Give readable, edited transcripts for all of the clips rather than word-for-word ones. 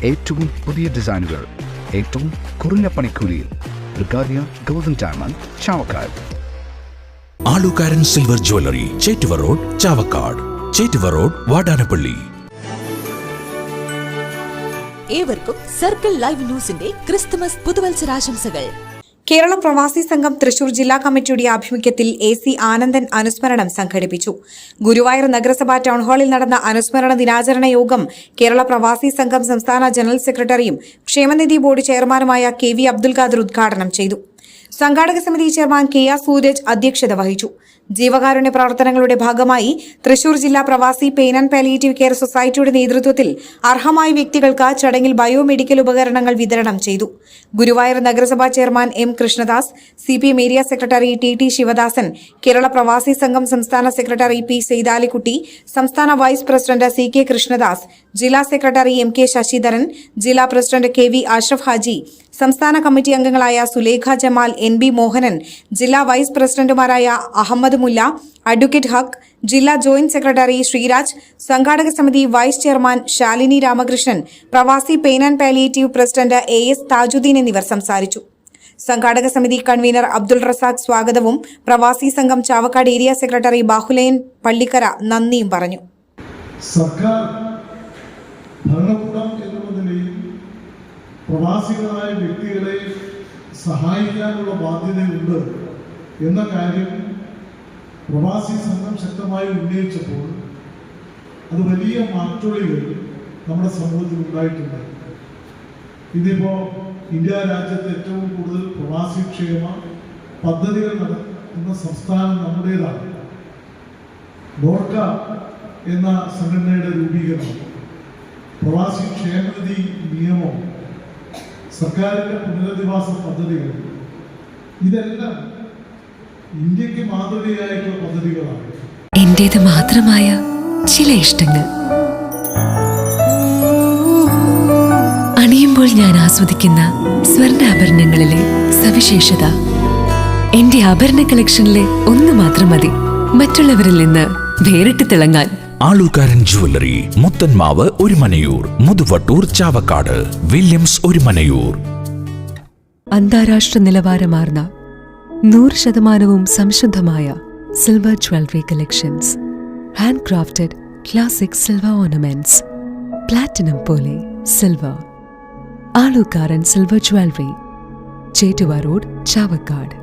ഏറ്റവും പുതിയ ഡിസൈനുകൾ ഏറ്റവും കുറഞ്ഞ പണിക്കൂലിയിൽ. ബ്രിഗാദിയ golden diamond, Chavakkad. Alukaran silver jewellery, Chettuva road, Chavakkad. Chettuva road, Vadanappally. ഏവർക്കും സർക്കിൾ ലൈവ് ന്യൂസിന്റെ ക്രിസ്തുമസ് പുതുവത്സരാശംസകൾ. കേരള പ്രവാസി സംഘം തൃശൂർ ജില്ലാ കമ്മിറ്റിയുടെ ആഭിമുഖ്യത്തിൽ AC ആനന്ദൻ അനുസ്മരണം സംഘടിപ്പിച്ചു. ഗുരുവായൂർ നഗരസഭാ ടൗൺഹാളിൽ നടന്ന അനുസ്മരണ ദിനാചരണ യോഗം കേരള പ്രവാസി സംഘം സംസ്ഥാന ജനറൽ സെക്രട്ടറിയും ക്ഷേമനിധി ബോർഡ് ചെയർമാനുമായ KV അബ്ദുൽ ഖാദർ ഉദ്ഘാടനം ചെയ്തു. സംഘാടക സമിതി ചെയർമാൻ KR സൂരജ് അധ്യക്ഷത വഹിച്ചു. ജീവകാരുണ്യ പ്രവർത്തനങ്ങളുടെ ഭാഗമായി തൃശൂർ ജില്ലാ പ്രവാസി പെയിൻ ആൻഡ് പാലിയേറ്റീവ് കെയർ സൊസൈറ്റിയുടെ നേതൃത്വത്തിൽ അർഹമായ വ്യക്തികൾക്ക് ചടങ്ങിൽ ബയോമെഡിക്കൽ ഉപകരണങ്ങൾ വിതരണം ചെയ്തു. ഗുരുവായൂർ നഗരസഭാ chairman M Krishnadas, CPM area secretary TT Sivadasan, Kerala Pravasi സംഘം സംസ്ഥാന സെക്രട്ടറി P സെയ്താലിക്കുട്ടി, സംസ്ഥാന വൈസ് പ്രസിഡന്റ് CK കൃഷ്ണദാസ്, ജില്ലാ സെക്രട്ടറി MK ശശിധരൻ, ജില്ലാ പ്രസിഡന്റ് KV അഷ്റഫ് ഹാജി, സംസ്ഥാന കമ്മിറ്റി അംഗങ്ങളായ സുലേഖ ജമാൽ, NB മോഹനൻ, ജില്ലാ വൈസ് പ്രസിഡന്റുമാരായ അഹമ്മദ് മുല്ല, അഡ്വക്കേറ്റ് ഹക്ക്, ജില്ലാ ജോയിന്റ് സെക്രട്ടറി ശ്രീരാജ്, സംഘാടക സമിതി വൈസ് ചെയർമാൻ ശാലിനി രാമകൃഷ്ണൻ, പ്രവാസി pain and palliative president AS Tajuddin എന്നിവർ സംസാരിച്ചു. സംഘാടക സമിതി കൺവീനർ അബ്ദുൾ റസാഖ് സ്വാഗതവും പ്രവാസി സംഘം ചാവക്കാട് ഏരിയ സെക്രട്ടറി ബാഹുലയൻ പള്ളിക്കര നന്ദിയും പറഞ്ഞു. സർക്കാർ ഭരണകൂടം എന്നുള്ള നിലയിൽ പ്രവാസികളായ വ്യക്തികളെ സഹായിക്കാനുള്ള ബാധ്യതയുണ്ട് എന്ന കാര്യം പ്രവാസി സംഘം ശക്തമായി ഉന്നയിച്ചപ്പോൾ അത് വലിയ മാറ്റൊളികൾ നമ്മുടെ സമൂഹത്തിൽ ഉണ്ടായിട്ടുണ്ട്. ഇന്നിപ്പോൾ ഇന്ത്യ രാജ്യത്ത് ഏറ്റവും കൂടുതൽ പ്രവാസി ക്ഷേമ പദ്ധതികൾ നടത്തുന്ന സംസ്ഥാനം നമ്മുടേതാണ്. നോർക്ക എന്ന സംഘടനയുടെ രൂപീകരണം, പ്രവാസി ക്ഷേമനിധി നിയമം, സർക്കാരിൻ്റെ പുനരധിവാസ പദ്ധതികൾ, ഇതെല്ലാം ഇന്ത്യക്ക് മാതൃകയായിട്ടുള്ള പദ്ധതികളാണ്. എന്റേത് മാത്രമായ ചില ഇഷ്ടങ്ങൾ അണിയുമ്പോൾ ഞാൻ ആസ്വദിക്കുന്ന സ്വർണ്ണാഭരണങ്ങളിലെ സവിശേഷത. എന്റെ ആഭരണ കളക്ഷനിലെ ഒന്ന് മാത്രം മതി മറ്റുള്ളവരിൽ നിന്ന് വേറിട്ട് തിളങ്ങാൻ. Alukaran jewellery, Muthanmavu Orumanayur, Muthuvattoor, Chavakkad, Williams Orumanayur. അന്താരാഷ്ട്ര നിലവാരമാർന്ന 100% സംശുദ്ധമായ silver jewellery collections, hand crafted classic silver ornaments, platinum പോലെ silver. Alukaran silver jewellery, Chettuva road, Chavakkad.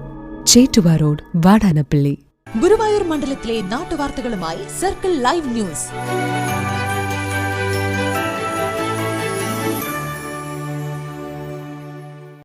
Chettuva road, Vadanappally. Guruvayur മണ്ഡലത്തിലെ നാട്ടുവാർത്തകളുമായി സർക്കിൾ ലൈവ് ന്യൂസ്.